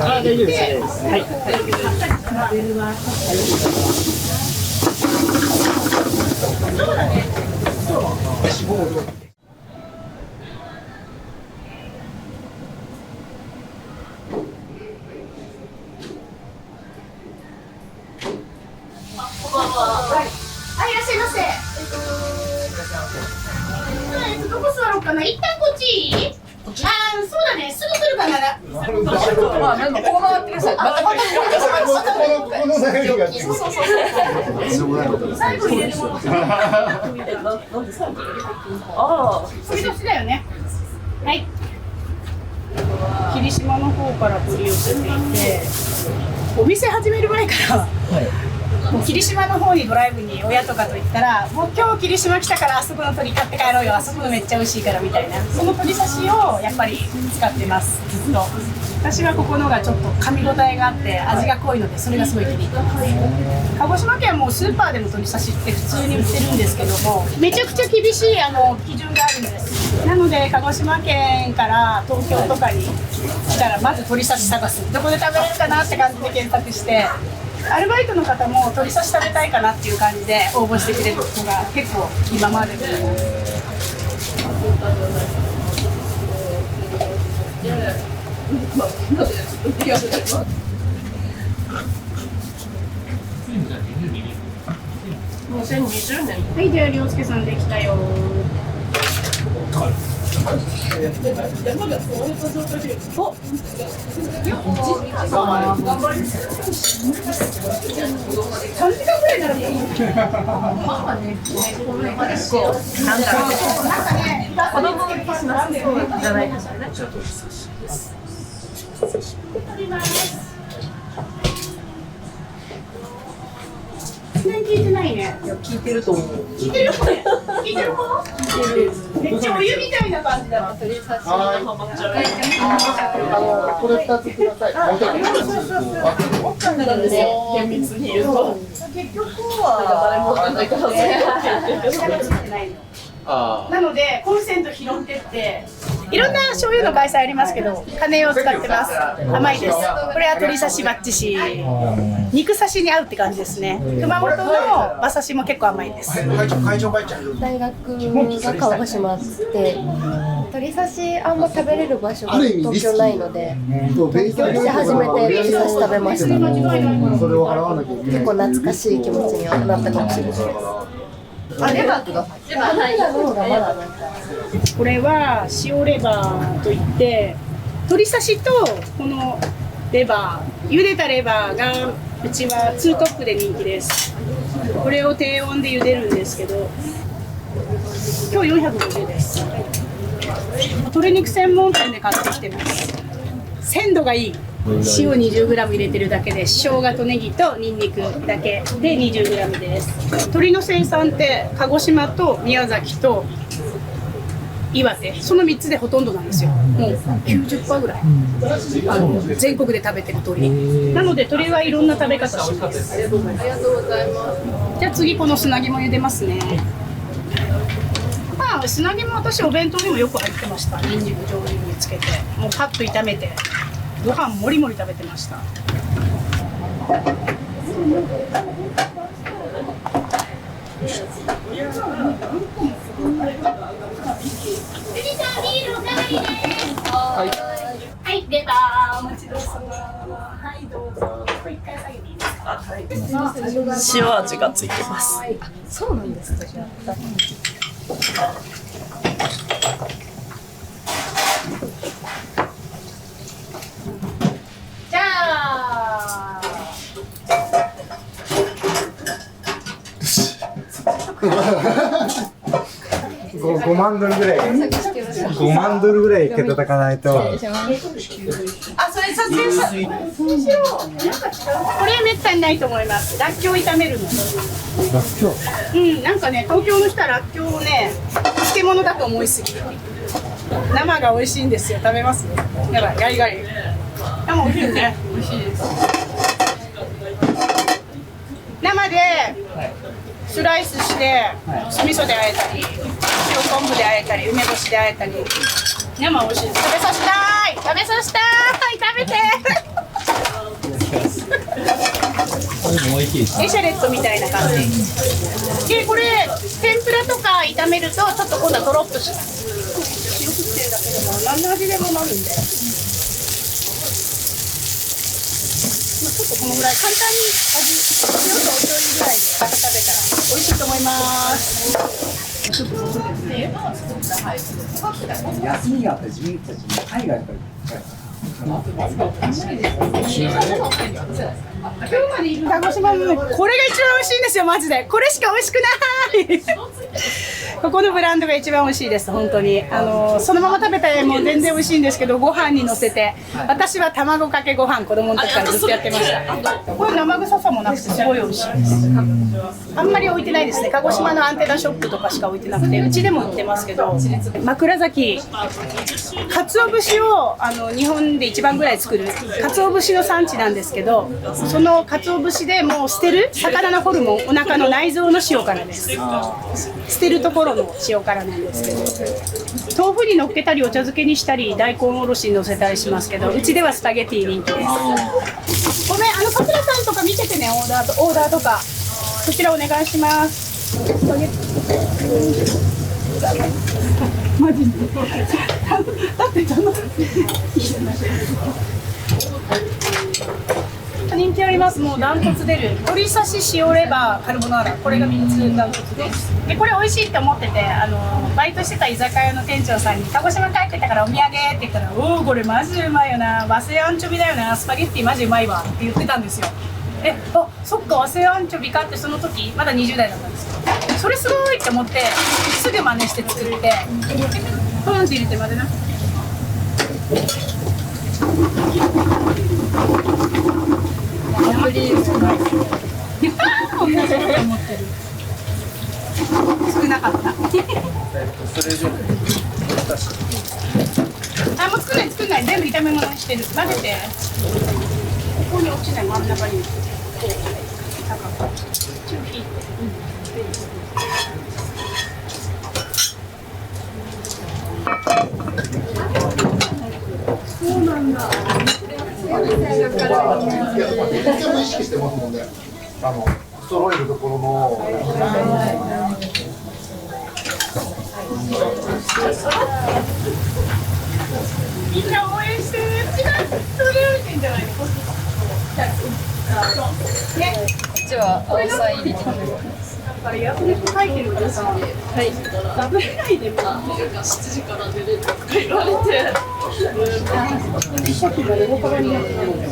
大丈夫です。はい。そうだね。いらっしゃいませ。どこ座ろうかな。一旦こっちいい？そうだね。すぐ来るかな。まあ、なんかこう回ってください。またこの流れが。最後入れるもの。ああ、振り出しだよね。はい。霧島の方から取り寄せていて、お店始める前から。もう霧島の方にドライブに親とかと行ったら、もう今日霧島来たからあそこの鳥買って帰ろうよ、あそこのめっちゃ美味しいからみたいな、その鳥刺しをやっぱり使ってます。ずっと私はここのがちょっと噛み応えがあって味が濃いので、それがすごい気に入ってます。鹿児島県はもうスーパーでも鳥刺しって普通に売ってるんですけども、めちゃくちゃ厳しい基準があるんです。なので鹿児島県から東京とかに来たらまず鳥刺し探す、どこで食べれるかなって感じで検索して、アルバイトの方も鳥刺し食べたいかなっていう感じで応募してくれる子が結構今までで。2020年。はい、じゃあ涼介さんできたよ。お。3時間ぐらいならいい。まあね。なんだろう。なんかね、子供向けしますじゃないですかね。ちょっと。取ります。聞いてないね。いや、聞いてると思う。聞いてるこれ。聞いてる子？聞いてる。めっちゃお湯みたいな感じだわ。鳥刺しのハマっちゃう。これ2つください。そうなんですよ。厳密に言うと。結局は誰もわかんないからね。なのでコンセント拾ってっていろんな醤油の会社ありますけど、金を使ってます。甘いです。これは鶏刺しバッチシ、肉刺しに合うって感じですね。熊本の馬刺しも結構甘いです。大学が鹿児島で、鶏刺しあんま食べれる場所が東京ないので、東京来て初めて鶏刺し食べました。結構懐かしい気持ちにはなったかもしれないです。レバーください。レバーないのがまだなんか。これは塩レバーといって鶏刺しとこのレバー、茹でたレバーがうちはツートップで人気です。これを低温で茹でるんですけど、今日450です。鶏肉専門店で買ってきてます。鮮度がいい。塩 20g 入れてるだけで、生姜とネギとニンニクだけで 20g です。鶏の生産って鹿児島と宮崎と岩手、その3つでほとんどなんですよ。もう 90% ぐらい全国で食べてる鶏なので、鶏はいろんな食べ方します。ありがとうございます。じゃあ次この砂肝茹でますね。砂肝私お弁当にもよく入ってました。ニンニク上手につけてもうパッと炒めてご飯もりもり食べてました。はい、レバーお待ちどうさま。はい、どうぞ。一回下げていいですか。はい。塩味がついてます。そうなんですか。じゃあ。5万ドルぐらい5万ドルぐらい手叩かないと。あ、それ撮影した。そうしよう。これめったにないと思います。らっきょう炒めるの。らっきょう。なんかね、東京の人はらっきょうをね、漬物だと思いすぎ。生が美味しいんですよ。食べます？やばい、ガリガリ。でも美味しいよね。美味しいです。生でスライスして酢味噌で和えたり、塩昆布で和えたり、梅干しで和えたり。生美味しいです。食べさせたい。食べさせたい。食べて。エシャレットみたいな感じで、これ天ぷらとか炒めるとちょっと今度はとろっとした塩振ってるだけでも何の味でもなるんで、ちょっとこのぐらい簡単に塩とお醤油ぐらいで食べたら美味しいと思います。休みがあった自分たちに海外から鹿児島のね、これが一番美味しいんですよ、マジで。これしか美味しくないここのブランドが一番美味しいです、本当に。そのまま食べたらもう全然美味しいんですけど、ご飯にのせて、私は卵かけご飯、子供の時からずっとやってました。これ生臭さもなくてすごい美味しいです。あんまり置いてないですね。鹿児島のアンテナショップとかしか置いてなくて、うちでも売ってますけど、枕崎鰹節を日本で一番ぐらい作る鰹節の産地なんですけど、その鰹節でもう捨てる魚のホルモン、お腹の内臓の塩辛です。捨てるところの塩辛なんですけど、豆腐にのっけたりお茶漬けにしたり大根おろしにのせたりしますけど、うちではスパゲティ人気です。ごめん、さくらさんとか見ててね、オーダーとかこちらお願いします。スパゲティマジでだって人気あります。もうダントツ出る鶏刺し塩レバーカルボナーラ、これが3つダントツです。でこれ美味しいって思ってて、バイトしてた居酒屋の店長さんに鹿児島帰ってたからお土産って言ったら、おおこれマジでうまいよな、和製アンチョビだよな、スパゲッティマジうまいわって言ってたんですよ。あ、そっか和製アンチョビかって、その時まだ20代だったんですよ。それすごいって思ってすぐ真似して作って、ポンって入れて混ぜな。アプリ少ない少なかったあ、もう作んない全部炒め物にしてる。混ぜてここに落ちない、真ん中にこう高くちょっと引いて、そうなんだ。東京も意識してますもんね。揃えるところの。みんな応援してる。うちがそれを見てんじゃないの。ね。こっちは青さ入り。だから焼肉書いてるからさ、ダブルないでも7時から出るとか言われて、さっきまでボコボコになってたので。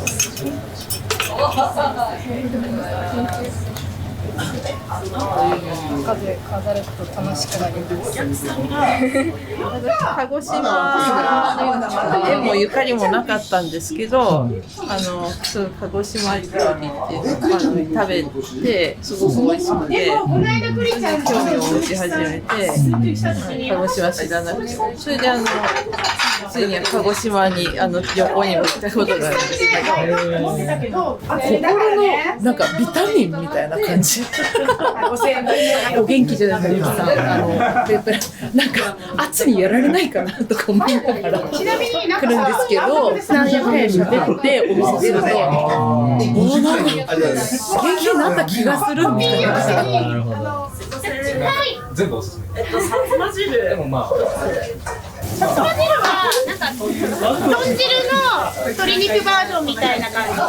風飾ると楽しくなります。鹿児島でもゆかりもなかったんですけど、そう鹿児島料理って食べてすごく美味しくて興味を持ち始めて、鹿児島知らなくて、それでついには鹿児島に旅行にも来たことがあるんですけど、心のなんかビタミンみたいな感じ。お元気じゃないですか。なんか圧にやられないかなとか思いながら来るんですけど、なんやかんや喋ってお店出ると、なんか元気になった気がするみたいな。全部おすすめ。さつま汁。でもまあ。さつま汁はなんか豚汁の鶏肉バージョンみたいな感じで、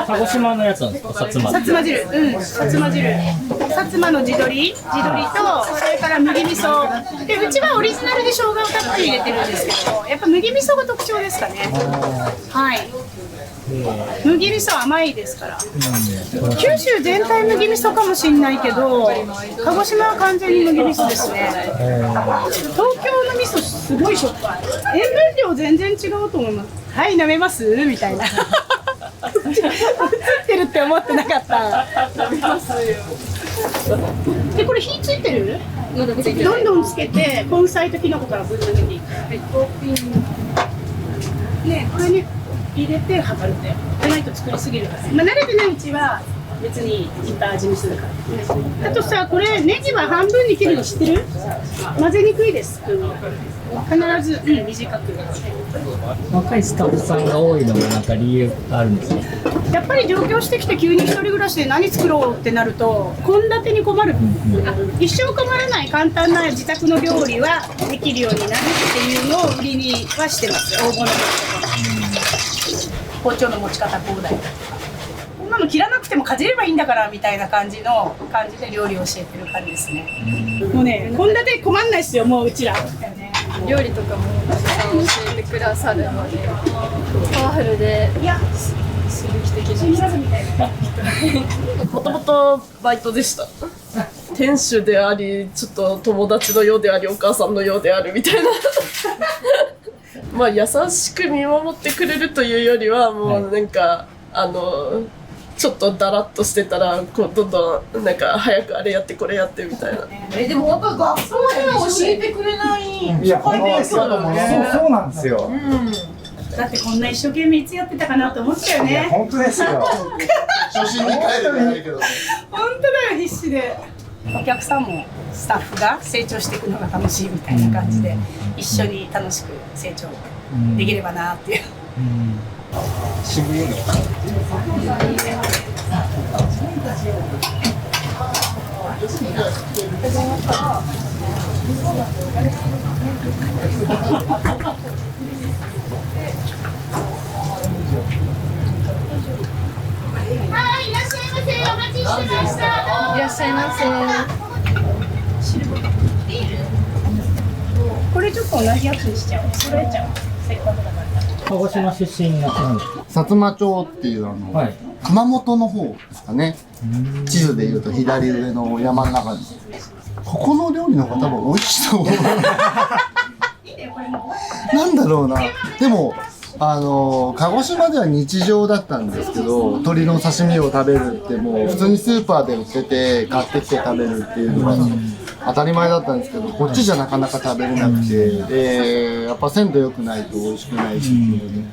鹿児島のやつなんですか、さつまさつま汁、さつま汁、さつまの地鶏と、それから麦味噌で、うちはオリジナルで生姜をたっぷり入れてるんですけど、やっぱ麦味噌が特徴ですかね。はい、麦味噌甘いですから、九州全体麦味噌かもしれないけど、鹿児島は完全に麦味噌ですね。東京の味噌すごいしょっぱい。塩分量全然違うと思います。はい、舐めますみたいな。映ってるって思ってなかった。舐めますよ。で、これ火ついてる？どんどんつけて、根菜ときのこからぶん抜けていく。ね、これに入れて測るんだよ。でないと作りすぎるから。まあ、慣れてないうちは別にいっぱい味見するから。あとさ、これネギは半分に切るの知ってる？混ぜにくいです。必ず、短く。若いスタッフさんが多いのもなんか理由があるんですか？やっぱり上京してきて急に一人暮らしで何作ろうってなると献立に困る、一生困らない簡単な自宅の料理はできるようになるっていうのを売りにはしてます。大物の包丁の持ち方こうだよ、こんなの切らなくてもかじればいいんだからみたいな感じで料理を教えてる感じですね。もうね、献立困んないですよ、もううちら。料理とかもたくさん教えてくださるので、パワフルで刺激的な人。もともとバイトでした。店主であり、ちょっと友達のようであり、お母さんのようであるみたいな。まあ優しく見守ってくれるというよりは、もうなんか、ちょっとだらっとしてたら、こうどんどんなんか早くあれやってこれやってみたいな。でも本当学校では教えてくれない。いや、本当ですよ。そうなんですよ。だってこんな一生懸命いつやってたかなと思ったよね。本当ですよ。初心に帰るのはいいけど。本当だよ、必死で。お客さんもスタッフが成長していくのが楽しいみたいな感じで、一緒に楽しく成長できればなっていう。渋いの。はい、いらっしゃいませ。お待ちしてました。いらっしゃいませ。これちょっと同じやつにしちゃおう。揃えちゃおう。せっかくだから。鹿児島出身なんですか？薩摩町っていうはい。熊本の方ですかね。地図でいうと左上の山の中に。ここの料理の方が多分美味しいと思う。なんだろうな。でも鹿児島では日常だったんですけど、鶏の刺身を食べるってもう普通にスーパーで売ってて買ってきて食べるっていうのが当たり前だったんですけど、こっちじゃなかなか食べれなくて、やっぱ鮮度良くないと美味しくないしっていうので。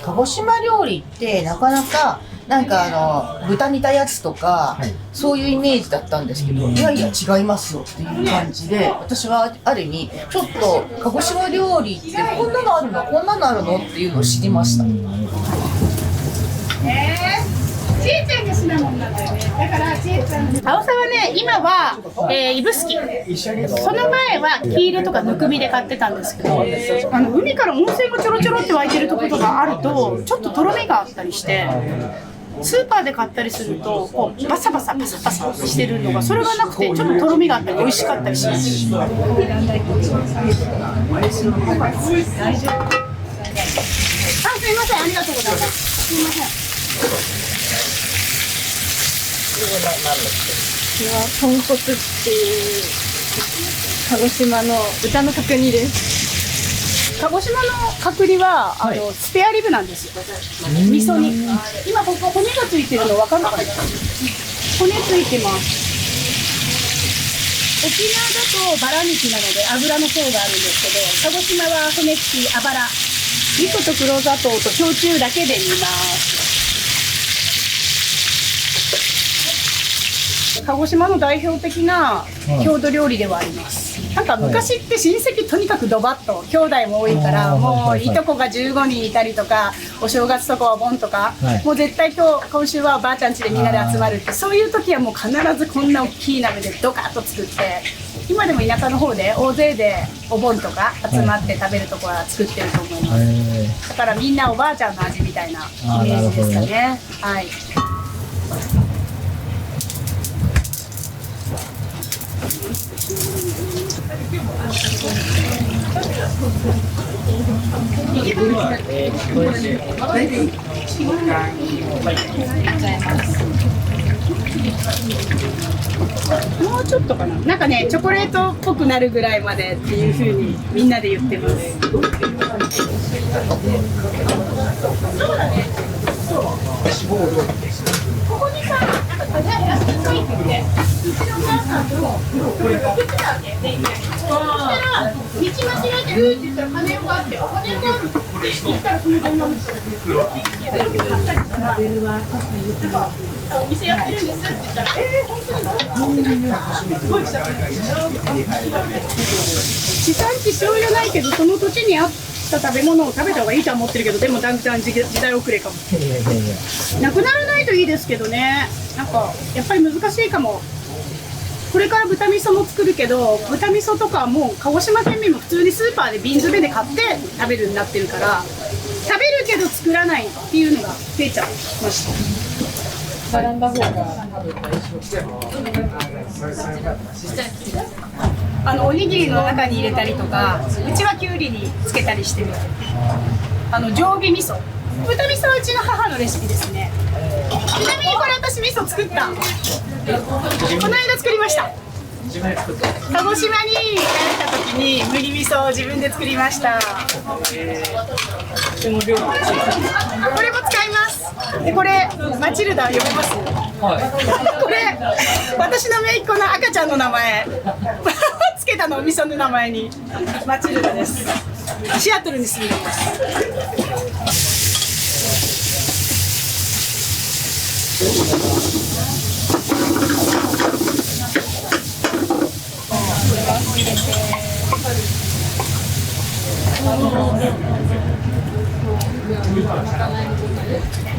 鹿児島料理ってなかなかなんか豚煮たやつとか、そういうイメージだったんですけど、いやいや違いますよっていう感じで、私はある意味ちょっと鹿児島料理ってこんなのあるのこんなのあるのっていうのを知りました。ちえちゃんがシナモンなんだよね。だからちえちゃん。あおさはね、今は、指宿。その前は黄色とかぬくみで買ってたんですけど、海から温泉がちょろちょろって湧いてるところとかあると、ちょっととろみがあったりして。スーパーで買ったりするとこうバサバサパサパサしてるのが、それがなくてちょっととろみがあったり美味しかったりします。あ、すいません、ありがとうございます。すいません。豚骨っていう鹿児島の豚の角煮です。鹿児島の角煮はスペアリブなんですよ。味噌煮。今ここ骨がついてるの分かるかな。骨ついてます。沖縄だとバラ肉なので油の層があるんですけど、鹿児島は骨付きあばら、味噌と黒砂糖と焼酎だけで煮ます。鹿児島の代表的な郷土料理ではあります。なんか昔って親戚とにかくドバッと兄弟も多いから、もういとこが15人いたりとか、お正月とかお盆とか、もう絶対今週はおばあちゃん家でみんなで集まるって、そういう時はもう必ずこんな大きい鍋でドカッと作って、今でも田舎の方で大勢でお盆とか集まって食べるとこは作ってると思います。だからみんなおばあちゃんの味みたいなイメージですかね。はい。もうちょっとかな。なんかね、チョコレートっぽくなるぐらいまでっていう風にみんなで言ってます。ここにさ、なんか種やって書いてて、うちのお母さんと送ってたわけで、そしたら道間違えてるって言ったら金があって、お金があるって言ったらその電話もしてる。お店やってるんですって言ったら、本当にすごい来た。地産地消じゃないけど、その土地に合った食べ物を食べた方がいいとは思ってるけど、でもだんだん時代遅れかも。なくならないといいですけどね。なんかやっぱり難しいかも。これから豚味噌も作るけど、豚味噌とかはもう鹿児島県民も普通にスーパーで瓶詰めで買って食べるようになってるから、食べるけど作らないっていうのが増えちゃいました。並んだ方がおにぎりの中に入れたりとか、うちはきゅうりにつけたりしてる。常備味噌、豚味噌はうちの母のレシピですね。ちなみにこれ私味噌作った。この間作りました。鹿児島に帰った時に麦味噌を自分で作りました。これも使います。でこれマチルダ読めます？これ私の姪っ子の赤ちゃんの名前つけたの、お味噌の名前に。マチルダです。シアトルに住んでます。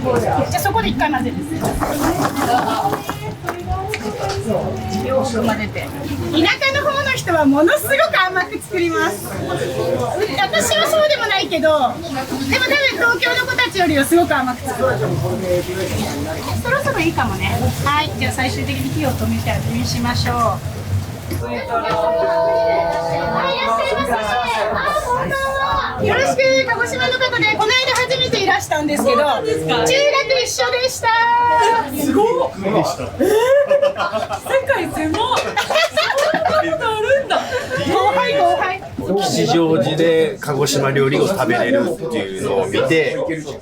じゃあそこで一回混ぜる。よく混ぜて。田舎の方の人はものすごく甘く作ります。私はそうでもないけど、でも多分東京の子たちよりはすごく甘く作る。そろそろいいかもね。はい、じゃあ最終的に火を止めて味見しましょう。よろしく、鹿児島の方でこの間初めていらしたんですけど、中学一緒でした。すごい。世界狭い。そんなことあるんだ。後輩。吉祥寺で鹿児島料理を食べれるっていうのを見て、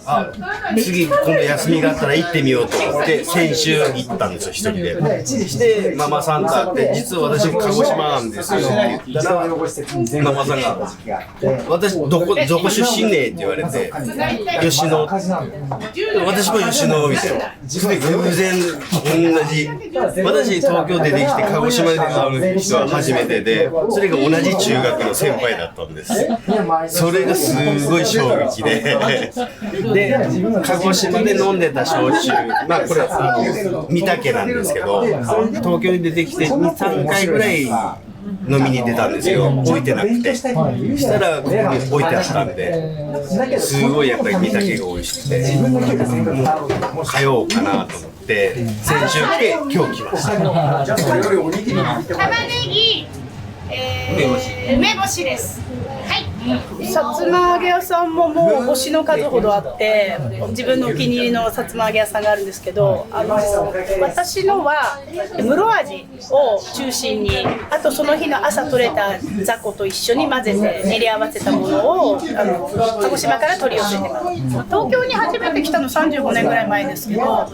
あ、次今度休みがあったら行ってみようと思って先週行ったんですよ、一人で。してママさんと会って、実は私鹿児島なんですよって言ったら、ママさんが私どこ出身ねって言われて、吉野、私も吉野みたいな。それで偶然同じ、私東京出てきて鹿児島で会う人は初めてで、それが同じ中学の先輩だったんです。それがすごい衝撃で、鹿児島で飲んでた焼酎、まあこれ御嶽なんですけど、東京に出てきて2、3回ぐらい飲みに出たんですよ。置いてなくて、そしたらここに置いてあったんで、すごいやっぱり御嶽が美味しくて、もう通おうかなと思って先週来て今日来ました。玉ねぎ、梅干しです。はい。さつま揚げ屋さんももう星の数ほどあって、自分のお気に入りのさつま揚げ屋さんがあるんですけど、私のは室味を中心に、あとその日の朝取れた雑魚と一緒に混ぜて練り合わせたものを鹿児島から取り寄せてます。東京に初めて来たの35年ぐらい前ですけど、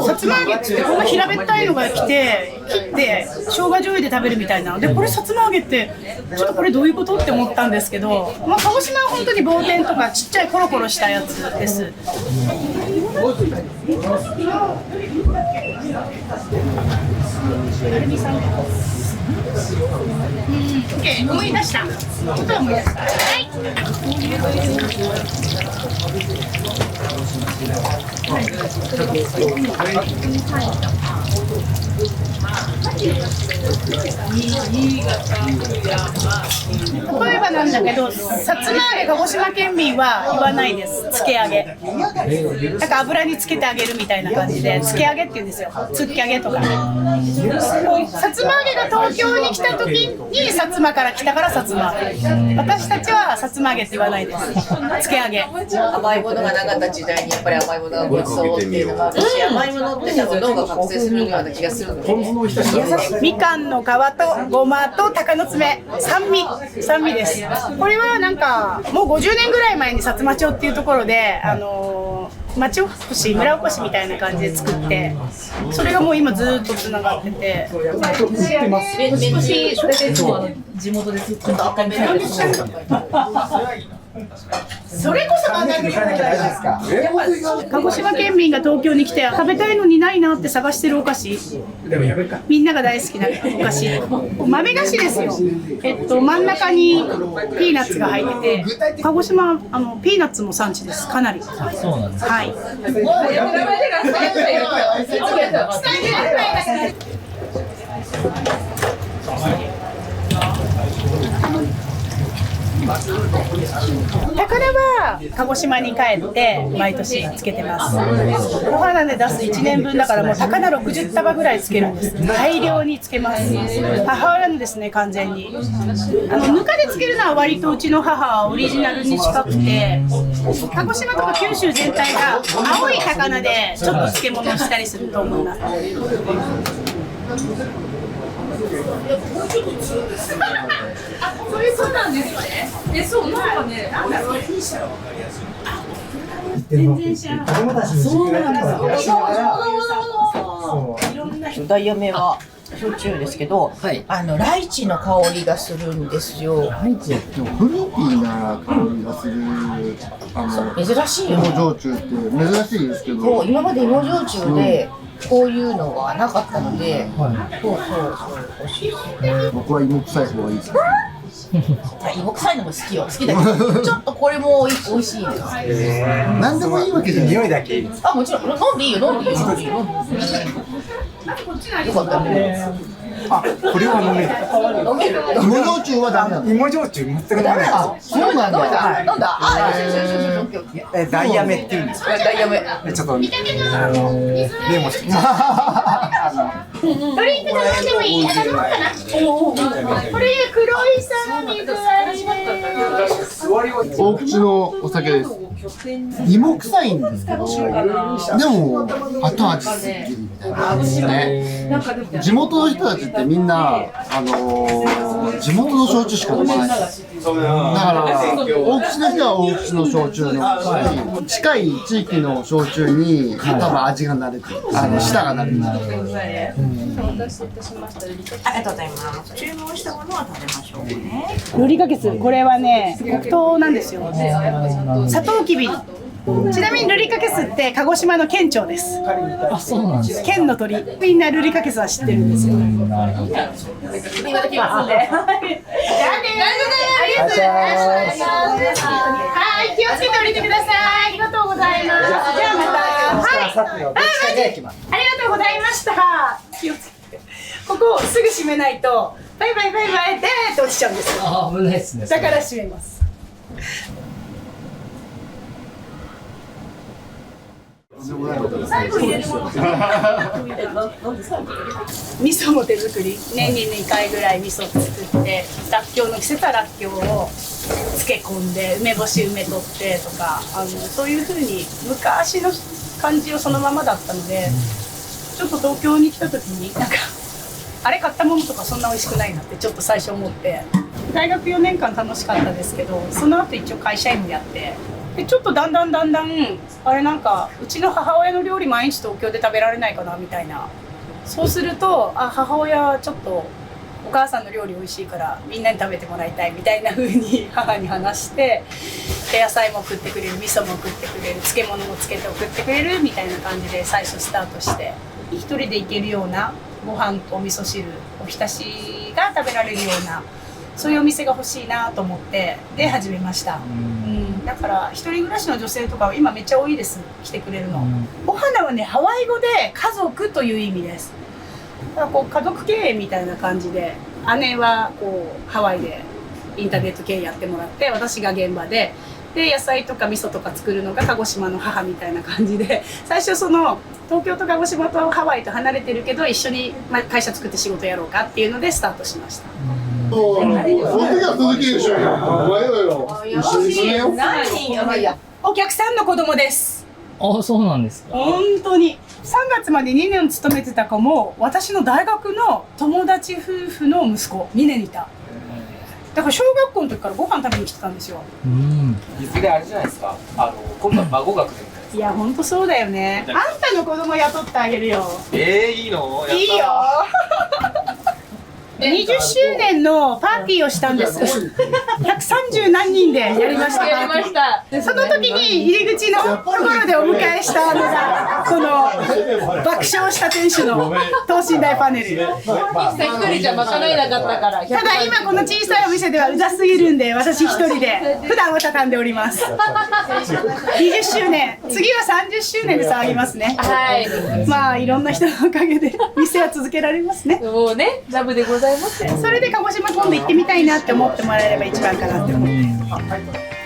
さつま揚げってこんな平べったいのが来て、切って生姜醤油で食べるみたいなで、これさつま揚げってちょっとこれどういうことって思ったんですけど、まあ、鹿児島は本当に棒天とかちっちゃいコロコロしたやつです。OK、思い出した。ことは思い出した。はい。例えばなんだけど、さつま揚げ鹿児島県民は言わないです。つけ揚げ。なんか油につけてあげるみたいな感じで、つけ揚げって言うんですよ。つっき揚げとか。さつま揚げが東京に来た時に薩摩から来たからさつま揚げ。私たちはさつま揚げって言わないです。つけ揚げ。甘いものがなかった時代にやっぱり甘いものがごちそうっていうのがあるし、甘いものって多分脳が覚醒するような気がするので、みかんの皮とごまと鷹の爪、酸味です。これはなんかもう50年ぐらい前に薩摩町っていうところで町おこし、村おこしみたいな感じで作って、それがもう今ずっとつながってて、少しそれで地元でちょっと赤めなんです。それこそ穴栗大ですか。鹿児島県民が東京に来て食べたいのにないなって探してるお菓子、みんなが大好きなお菓子、豆菓子ですよ。真ん中にピーナッツが入ってて、鹿児島ピーナッツも産地です。かなり。そうなんです。はい。高菜は鹿児島に帰って毎年つけてます。お花で出す1年分だからもう高菜60束ぐらいつけるんです。大量につけます。母親のですね、完全にぬかでつけるのは割とうちの母はオリジナルに近くて、鹿児島とか九州全体が青い高菜でちょっと漬物をしたりすると思います。そうなんですかね。そうなんかね。全然知らなかった。そうなんですよ。ダイヤメは焼酎ですけど、ライチの香りがするんですよ。フルーティーな香りがする珍しいよね。芋焼酎って珍しいですけど、そう、今まで芋焼酎でこういうのがなかったので、そう美味しいです。僕は芋臭い方がいいです。芋臭いのも好きよ。好きだけど、ちょっとこれも美味しいです。何でもいいわけじゃない。匂いだけ。あ、もちろん飲んでいいよ、飲んでいいよ。よかったね。あ、これは飲める。飲める。芋焼酎はダメなの。芋焼酎全く飲めない。そうなんだ。飲んだ。ダイヤメっていうんですか。ダイヤメ。ちょっとメモして。ドリンク頼んでもいい？飲むかな？これ黒いさ、水割り。大口のお酒です。芋臭いんですけど、でも後味すっきりみたいな感じですね。地元の人たちってみんな地元の焼酎しか飲まない。だから大口の人は大口の焼酎の近い地域の焼酎に多分味が慣れてる、舌が慣れてる。ありがとうございます。注文したものは食べましょうね。ルリカケス、これはね、黒糖なんですよ。サトウキビ。ちなみにルリカケスって鹿児島の県庁です。あ、そうなんです。県の鳥。みんなルリカケスは知ってるんですよ。なるほど。いただきますんで。じゃあね。ありがとうございます。はい、気をつけて降りてください。ありがとうございます。じゃあまた。はい。ありがとうございました。気をつけて。ここをすぐ閉めないとバイバイバイバイでって落ちちゃうんですよ。あ、危ないですね。だから閉めます。最後入れるもの。味噌も手作り。年に2回ぐらい味噌作って、らっきょうの季節はらっきょうを漬け込んで梅干し梅取ってとか、そういう風に昔の感じをそのままだったので、ちょっと東京に来た時になんかあれ買ったものとかそんな美味しくないなってちょっと最初思って、大学4年間楽しかったですけど、その後一応会社員もやって、でちょっとだんだんあれなんかうちの母親の料理毎日東京で食べられないかなみたいな。そうすると母親ちょっとお母さんの料理美味しいからみんなに食べてもらいたいみたいな風に母に話して、で野菜も送ってくれる、味噌も送ってくれる、漬物もつけて送ってくれるみたいな感じで最初スタートして、一人で行けるようなご飯とお味噌汁、おひたしが食べられるようなそういうお店が欲しいなと思ってで始めました。だから一人暮らしの女性とかは今めっちゃ多いです、来てくれるの。お花はね、ハワイ語で家族という意味です。だからこう家族経営みたいな感じで、姉はこうハワイでインターネット経営やってもらって、私が現場で野菜とか味噌とか作るのが鹿児島の母みたいな感じで、最初その東京と鹿児島とハワイと離れてるけど一緒に会社作って仕事やろうかっていうのでスタートしました。お客さんの子供です。あ、そうなんですか。本当に3月まで2年勤めてた子も私の大学の友達夫婦の息子2年いた。だから小学校の時からご飯食べに来てたんですよ。いずれあれじゃないですか、今度は孫が来るみたいです。いや本当そうだよね。あんたの子供雇ってあげるよ。いいの？いいよ。20周年のパーティーをしたんです。130何人でやりました。やりました。その時に入り口のところでお迎えしたのがこの爆笑した店主の等身大パネル。一人じゃ賄えなかったから。ただ今この小さいお店ではうざすぎるんで、私一人で普段は畳んでおります。20周年、次は30周年で騒ぎますね。はい。まあいろんな人のおかげで店は続けられますね。もうね、ラブでございます。それで鹿児島今度行ってみたいなって思ってもらえれば一番かなって思って。